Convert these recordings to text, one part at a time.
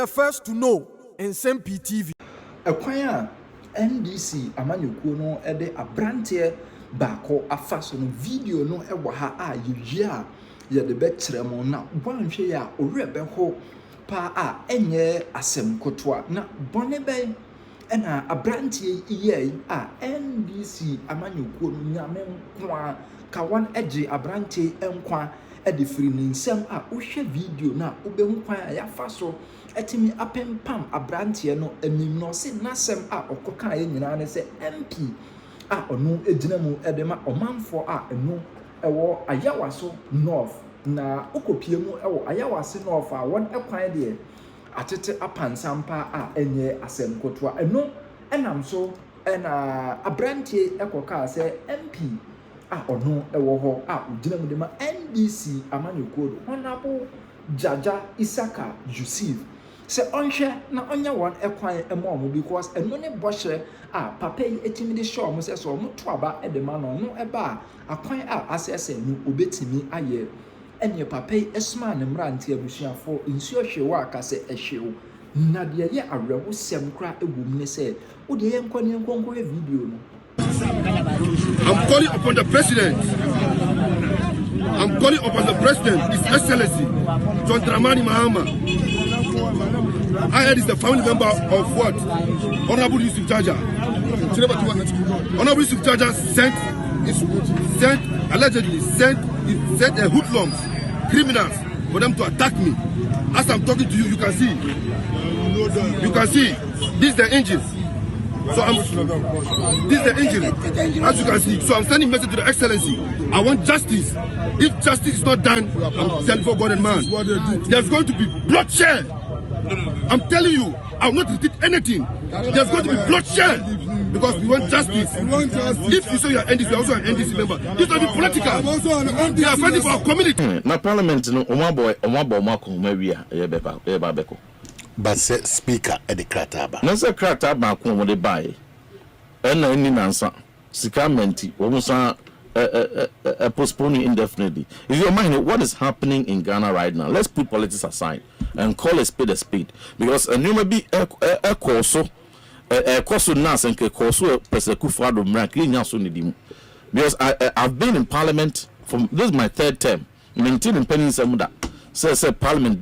the first to know Nsem-Pii TV. Ekwanya NDC amanyekuo no ede abrante baako afa so no video no ewo ha a yeyia ye de bekyere mo na wanhwe ya orebe ho pa a enye asem kotoa na bone be na abrante ye a NDC amanyekuo no nyame nkwa ka wan eje abrante enkwa ede firi ne nsem a wohwe video na obehu kwan a yafa so etimi apempam abrante no anim no se nasem a okoka ye nyina ne se MP a onu ejina mu edema omanfo a enu ewo ayawaso north na okopie mu ewo ayawase north a won ekwan de atete apansampa a enye asem kotoa enu enam so ena abrante ekoka se MP a onu ewo ho a ojina mu de ma NDC amanyekuo honorable Jaja Isaka Yusuf se onhwe na onya won ekwan emo because eno ne bohye a papa yi etimi de show mo se so mo to aba edema no no eba akwan a asese no obetimi aye enye papa yi esma ne mrante abusuafo nsuo hwewo aka se ehwewo na de ye awewo sem kra ewom ne se wo de ye nkonko video no. I'm calling upon the president. I'm calling upon the president, His Excellency John Dramani Mahama. I heard is the family member of what? Honorable Yusuf Jaja. Honorable Yusuf Jaja allegedly sent hoodlums, criminals, for them to attack me. As I'm talking to you, you can see. This is the engine. So this is the engine, as you can see. So I'm sending a message to the Excellency. I want justice. If justice is not done, I'm telling for God and man, there's going to be bloodshed. I'm telling you, I will not repeat anything. There's going to be bloodshed because we want justice. If you say you're NDC, you're also an NDC member. This will be political. We are fighting for our community. Na Parliament, no, but say speaker at the Krataba. No, say Krataba, come with the buy. And any answer. Sikamenti, almost postponing indefinitely. If you mind what is happening in Ghana right now, let's put politics aside and call a spade a spade. Because you may be a course nas and course persecufado miracle. Because I've been in Parliament from this is my third term, maintaining penny Samuda. Say Parliament,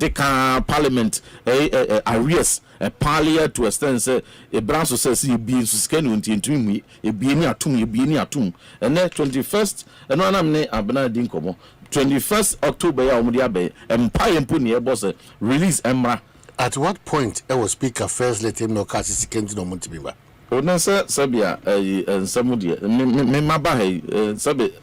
Parliament, arrears, a parlier to extend say a branch says you be in Suscan into me, a being a tomb, and then 21st, and one I'm Abana Dinkomo, 21st October, Omudiabe, Empire and Puni, boss, release Emra. At what point I was speaker first let him know Cassis came to no Montibiba? Oh, no, sir, Sabia, and Samudia, Mabahe, Sabi,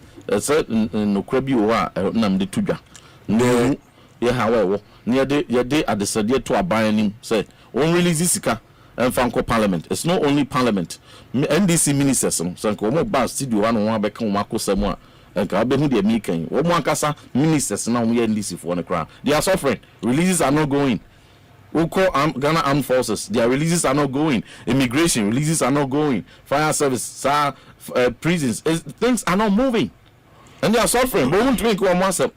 no crabby or Nam de Tuga. No. Yeah, however, near the at the Sadia to a buying say, on release Sika and Franco Parliament. It's not only Parliament. NDC ministers, Sanko Bas, Studio 1 back on Marco Samoa, and Kabehu de Mikan, Omakasa ministers now we NDC for the crowd. They are suffering. Releases are not going. Ghana Armed Forces, their releases are not going. Immigration releases are not going. Fire service, prisons, things are not moving. And they are suffering.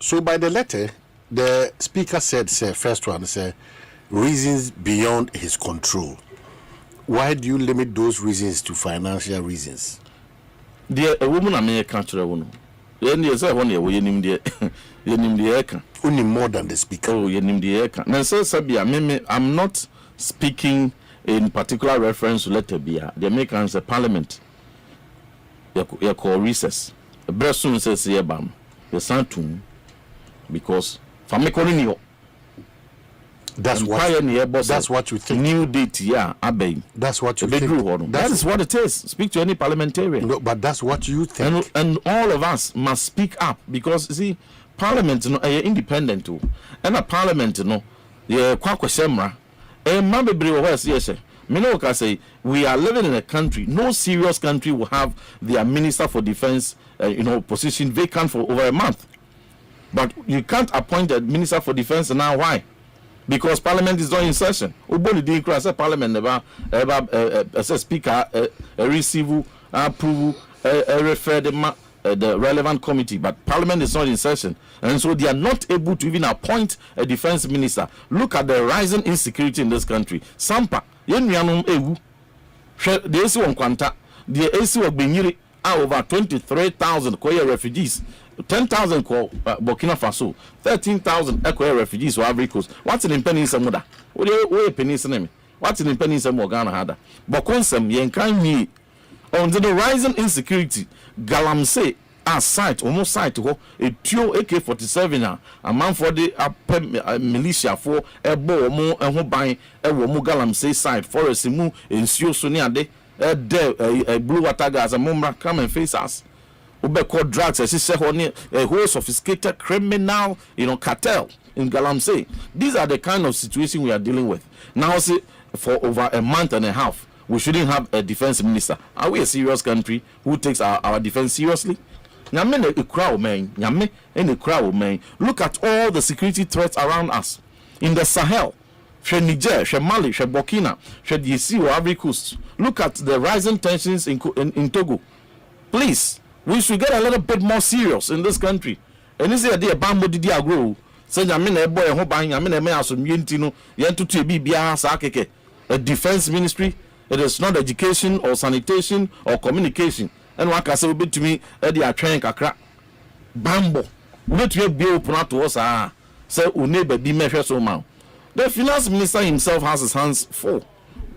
So by the letter, the speaker said, first one, reasons beyond his control. Why do you limit those reasons to financial reasons? A woman American woman. Only more than the speaker. Oh, I'm not speaking in particular reference to letter B. The Americans, a parliament. You call recess. The best soon says, Yabam, the Santum, because. That's what you think. New date, yeah, Abbey. That's what you think. That is what it is. Speak to any parliamentarian. No, but that's what you think. And all of us must speak up because see, Parliament no independent too. And a Parliament no, yeah, Kwakwa Semra. And Mabibri was yes. Minoka say we are living in a country. No serious country will have their Minister for Defense, position vacant for over a month. But you can't appoint a Minister for Defense now. Why? Because Parliament is not in session. Ubodi di say Parliament never speaker receive approve refer the the relevant committee, but Parliament is not in session, and so they are not able to even appoint a defense minister. Look at the rising insecurity in this country. Sampa, yenuanom ewu. The AC on Kwanta, the AC of Benyiri are over 23,000 Korea refugees, 10,000 ko Burkina Faso, 13,000 Korea refugees or Ivory Coast. What's in penny Samuda? What do penny name? What's in penny Samogana Hada? Bokonsam Yenkan on the rising insecurity, Galamsey site, almost site to a Tio AK-47 a man for the militia for a bo mo and who buying a womo Galamsey site for a simu in Sio Sonia de a blue water gas a mumra come and face us. Ubeko drugs as he said a whole sophisticated criminal cartel in Galamsey. These are the kind of situation we are dealing with. Now see for over a month and a half. We shouldn't have a defense minister. Are we a serious country who takes our defense seriously? Nyame a crowd man. Nyame a crowd man. Look at all the security threats around us. In the Sahel, She Niger, She Mali, She Burkina, She DC or Ivory Coast. Look at the rising tensions in Togo. Please, we should get a little bit more serious in this country. And this is a day bambo didi agro. Say nyame a boy ho ban nyame me asomye ntino yentu to bi bia sa keke. A defense ministry. It is not education or sanitation or communication. And one can say a bit to me, Eddie, I train kakra. Bambo. We to be open to us. Say, we never be measured so now. The finance minister himself has his hands full.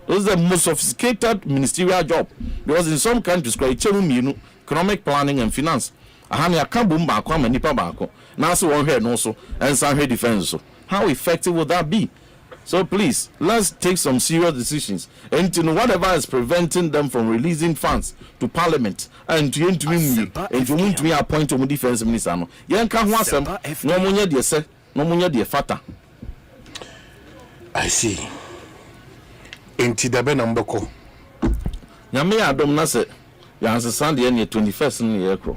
This is the most sophisticated ministerial job. Because in some countries, economic planning and finance. Ahania can boom back, come and nipa back. Now, so one here also, and some here defense. How effective would that be? So please, let's take some serious decisions. And to know whatever is preventing them from releasing funds to Parliament and to me appoint a defense minister. No, munye de se, no munye de fata. I see. Enti dabe namboko. Nyame adom na se ya ansesa de ne 21st ne ye kro.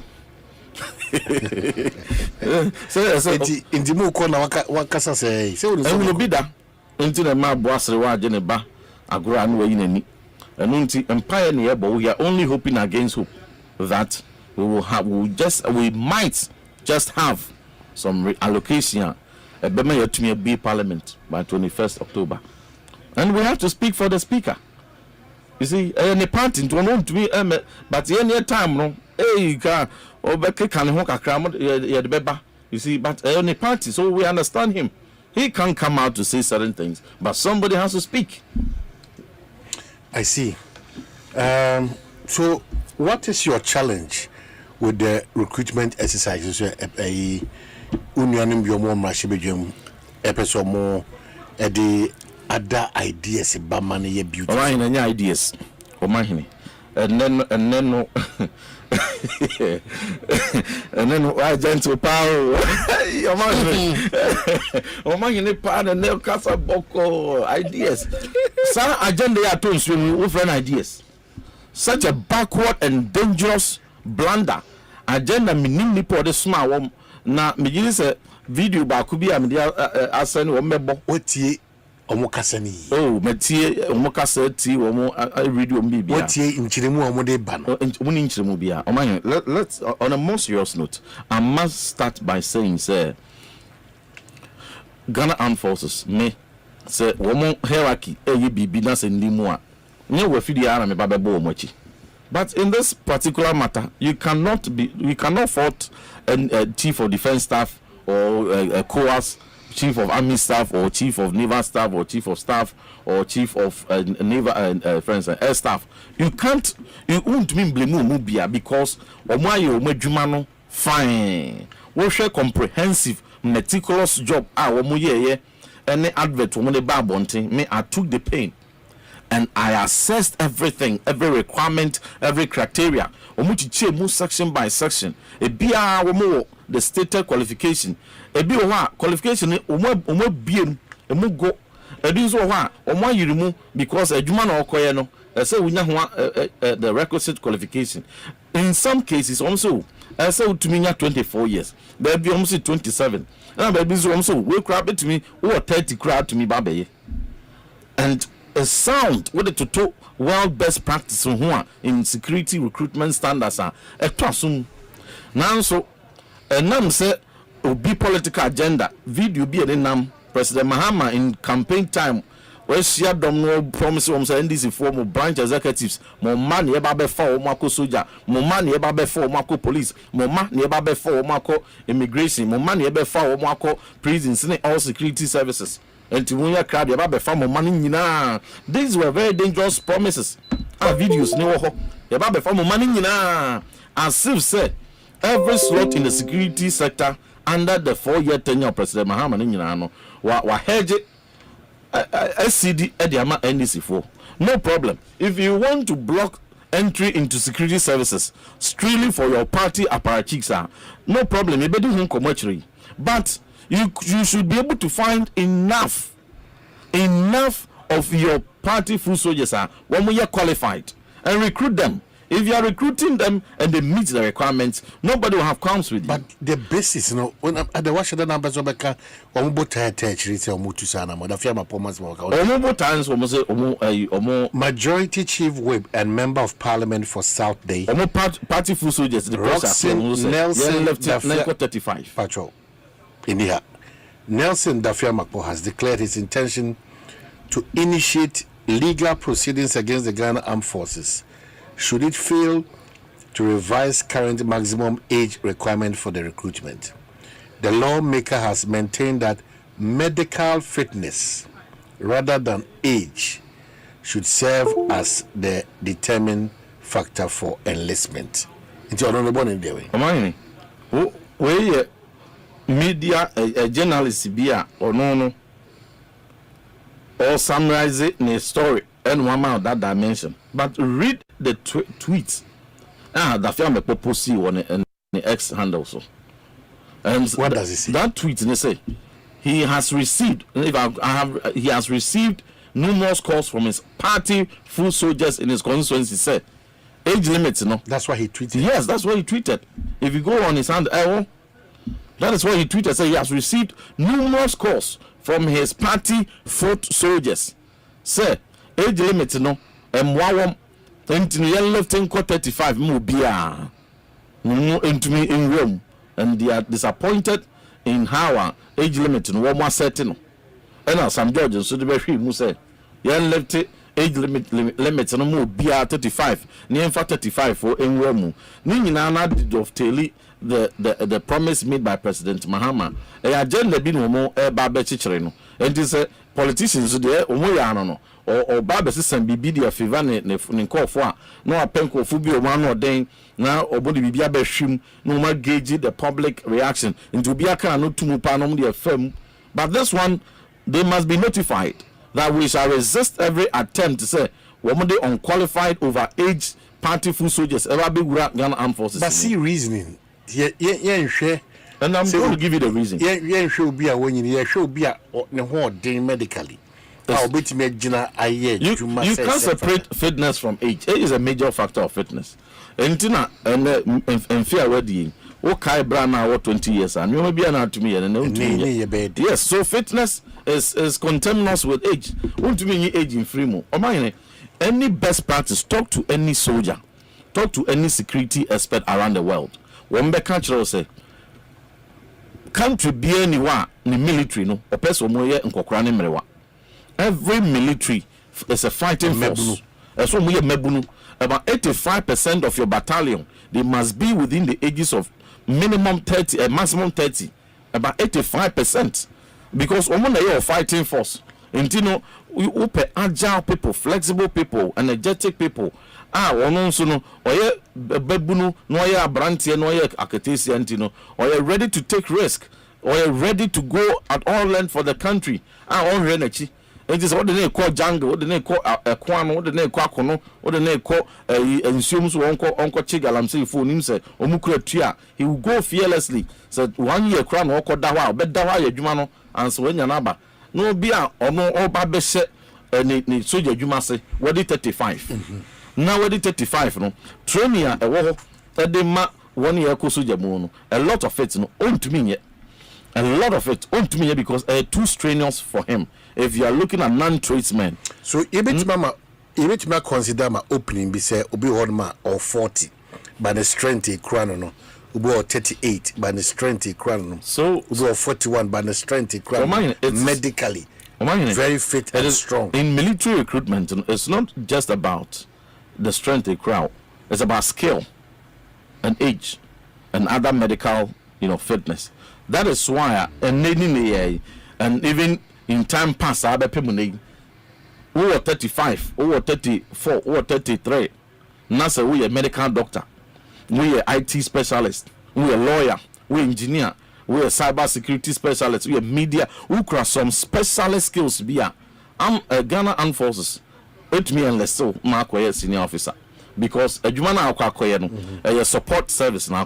Enti mu ko na wakasa se. Se wo bi da. Until the ma boasre wa je ne ba agoro anu wayi nani enu nti empire ne yebo we are only hoping against hope that we might just have some allocation ebema yatumi be parliament by 21st October, and we have to speak for the speaker. You see any party to want to be but any time no ka obeke kan ho kakra mo ye de beba. You see, but any party, so we understand him. He can't come out to say certain things, but somebody has to speak. I see. So, what is your challenge with the recruitment exercises? Unionim biomo mrashibejum episode more the other ideas about money beauty. Oh, any ideas? Oh, my. And then no. And then why gentle power? Your man in the pan and no casa boko ideas. Some agenda are told you with ideas. Such a backward and dangerous blunder. Agenda minimally for the small one. Na me say video ba ku bi am dia asen wo mebo otie omokasani oh metie omokasa ti wo mo radio mbi bia otie nchiremu omo de ba no omo ni nchiremu bia oman let's on a more serious note, I must start by saying say Ghana Armed Forces me say wo mo hierarchy e bibi na se ndimu a nye we fidi ara me babebo omochi. But in this particular matter, you cannot fault a chief of defense staff or a COAS, chief of army staff or chief of naval staff or chief of staff or chief of naval air staff. You won't mean blame mubia because omwa fine. We share comprehensive, meticulous job. Any advert me I took the pain. And I assessed everything, every requirement, every criteria. Omuchiche mu section by section. Ebia womo the stated qualification. Ebi wa qualification omo biem emu go. Ebi zo wa omo yirimu because adwuma na okoye no. Say wunya ho the requisite qualification. In some cases also say utuminya 24 years. There be almost 27. And baby zo also we crab it to me or 30 crab to me babe. And a sound with the total world best practice in security recruitment standards are a classroom. Now so nam say obi political agenda video be any nam President Mahama in campaign time where she had done no promise from NDC for more branch executives, more money eba for Mako soldier, more money eba for Mako police, more money eba for Mako immigration, more money eba for Mako prisons, all security services. And to when you crowd eba for more money, these were very dangerous promises. Our videos no eba for more money, as if said every slot in the security sector under the 4-year tenure of President Mahama wa hedge SCD Ediama NDC for. No problem. If you want to block entry into security services strictly for your party apparatchiks, no problem. But you should be able to find enough of your party full soldiers when we are qualified and recruit them. If you are recruiting them and they meet the requirements, nobody will have qualms with you. But the basis, you know, when at the wash the numbers of Beka, Majority Chief Whip and Member of Parliament for South Day. Party full soldiers. The Nelson left 35. Patrol. India. Nelson Dafiamakpo has declared his intention to initiate legal proceedings against the Ghana Armed Forces should it fail to revise current maximum age requirement for the recruitment. The lawmaker has maintained that medical fitness rather than age should serve as the determining factor for enlistment. It's honorable in the way. Where media a journalist be or no or summarize it in a story and one of that dimension. But read the tweets. The film a purpose on the X handle so. And what does he say? That tweet they say he has received. He has received numerous calls from his party full soldiers in his constituency. Say age limits, That's why he tweeted. Yes, that's what he tweeted. If you go on his hand, that is what he tweeted. Say he has received numerous calls from his party foot soldiers. Say age limit and lifting 35 into me in Rome, and they are disappointed in how age limit in one more setting. And some judges so the very say left age limit no more be 35 near 35 for in Rome. Nina of Teli the promise made by President Mahama. A agenda be no more Chicherino. And this politicians there no or Baba system be the favor ne call for no apenko fubi o man or den now or body be shim no more gauge the public reaction into be a can no to panom the firm. But this one they must be notified that we shall resist every attempt to say woman they unqualified over age party full soldiers ever be Ghana Armed Forces. But see reasoning. And I'm going to give you the reason. Yeah, should be a when you should be a medically. You can't separate fitness from age. Age is a major factor of fitness. And fear wedding. Okay, Brana, what 20 years and you may be an to me and yes, so fitness is contemporaneous with age. Want to mean age in free mo. Any best practice, talk to any soldier, talk to any security expert around the world. One cultural say country be anywhere in the military no or person moye nkokra ne mrewa. Every military is a fighting force. So we mebunu about 85% of your battalion they must be within the ages of minimum 30 and maximum 30. About 85% because women are your fighting force. And you know we agile people, flexible people, energetic people. Ono so no oye babunu no oye abrantie no oye aketesi antino oye ready to take risk oye ready to go at all length for the country on renachi it is what they call jungle what they call ekwano what they call akono what they call ensuum so onko chigalam say phone him say omukura tua he will go fearlessly said 1 year kra no okoda wa obeda wa adwuma no anso wanya na ba no bia ono oba be hye ni soja adwuma say what 35 now we're 35 no training a wo edema 1 year ko soja mu no a lot of it no on to me yet a lot of it on to me because too strenuous for him if you are looking at non-tradesmen. So you consider my opening be say obi hodma or 40 by the strength e kra no Ubo 38 by the strength crown. So Ubo 41 by the strength crown. Medically. Very fit and strong. In military recruitment, it's not just about the strength of crowd. It's about skill and age and other medical, fitness. That is why, and even in time past, who were 35, who were 34, who were 33. Now, we are medical doctor, we are IT specialist, we are lawyer, we are engineer. We are cyber security specialists. We are media. We have some specialist skills. I'm a Ghana Armed Forces. 8 million less so. I'm senior officer because a a support service now.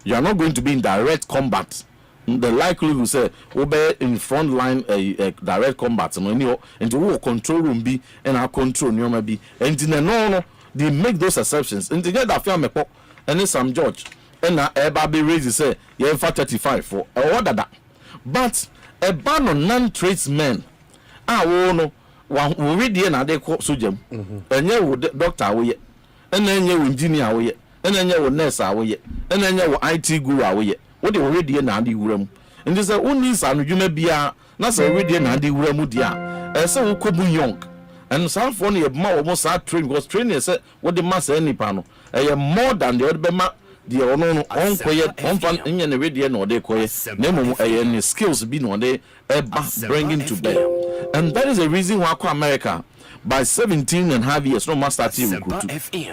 You are not going to be in direct combat. The likelihood say we in front line direct combat. And the control room be and our control room be. And no, they make those exceptions. And together, I feel and then some judge. And everybody raises say you have 35 for order that, but a ban on non-tradesmen. No, we read the end they call sujam, and you doctor away, and then you engineer away, and then you nurse away, and then you IT guru away. What do you read the end the room? And this is only son you may be a not a read the end the room dia. So we could be young, and some funny almost our train was training said what the master any panel, more than the other. The on quiet on fan in the radio no they quiet name any skills be no they bringing to bear, and that is the reason why America by 17.5 years no master recruit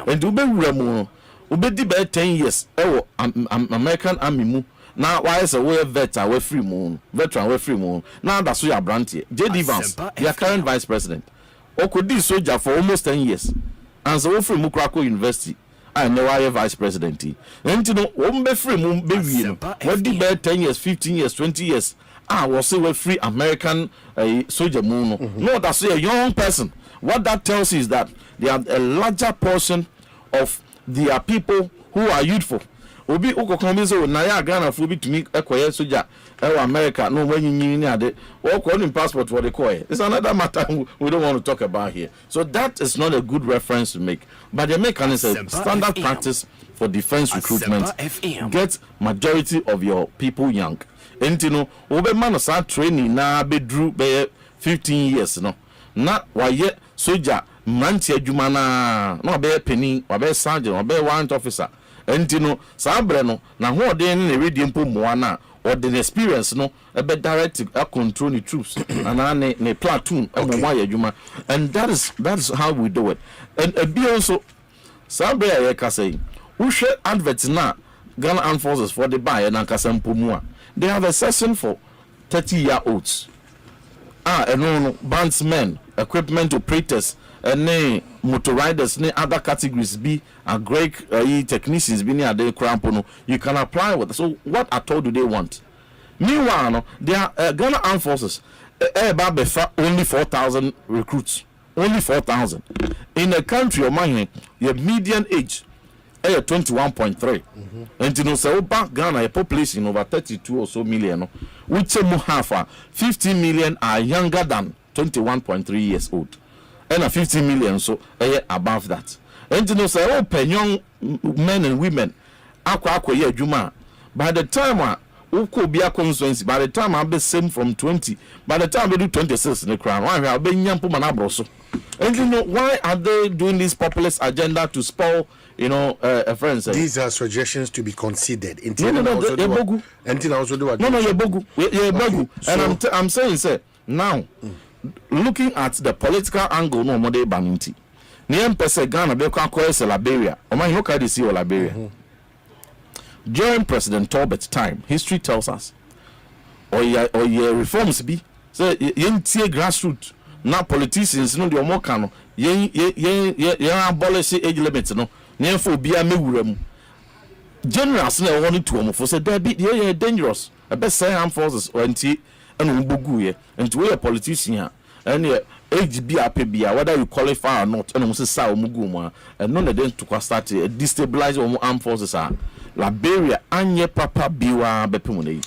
and to be remo di be 10 years American army mu now why is a way veteran we free moon now that's why brand here JD Vance their current vice president okodi soldier for almost 10 years and so free mu Krakow University. I know I am vice president. And you know, one be free, baby. What did 10 years, 15 years, 20 years? Was say we free American soldier moon. No, that's a young person. What that tells you is that they are a larger portion of their people who are youthful. Obi uko kombizo na ya Ghana fubi to me ekoye soldier America no when you need it or calling passport for the koye. It's another matter we don't want to talk about here. So that is not a good reference to make. But the mechanism standard practice for defense recruitment. Get majority of your people young. And you know, obe man start training na be drew be 15 years no. Na why soldier manti adwuma na no be penny or be sergeant or be warrant officer. And you know, Sabre no, now who they in the radio moana or the experience no, a bit direct control the troops and ne platoon and that is how we do it. And be also Sabre I say, who share adverts now Ghana Armed Forces for the buy and Nsem-Pii. They have a session for 30-year-olds. And no bandsmen, equipment operators. And motor riders, other categories be a great technicians be near the crampono. You can apply with. So what at all do they want? Meanwhile, they are Ghana Armed Forces. Only 4,000 recruits. Only 4,000 in a country of mine. Your median age 21.3. And you know, so back Ghana a population over 32 or so million, which half 15 million are younger than 21.3 years old. And 50 million so above that. And you know, say open young men and women akwa juma. By the time uko be a constituency, by the time I be same from 20, by the time we do 26 in the crown, why have been young manabroso. And you know, why are they doing this populist agenda to spoil, a friend? These are suggestions to be considered. No, and I'm saying, say now. Looking at the political angle, no more banity. Name pese Ghana be kwa Liberia. Oma you can see Liberia. During President Torbert's time, history tells us, or your reforms be say yen tie grassroots. Now politicians no the more can yen abolish age limits no. Yen for be a mewurem. Generals na want to for say that be dangerous. I best say armed forces or anti and umbugu and we a politician and HBA whether you qualify or not and almost say umuguma and none of them to start destabilize armed forces are Liberia anye papa biwa bepumune.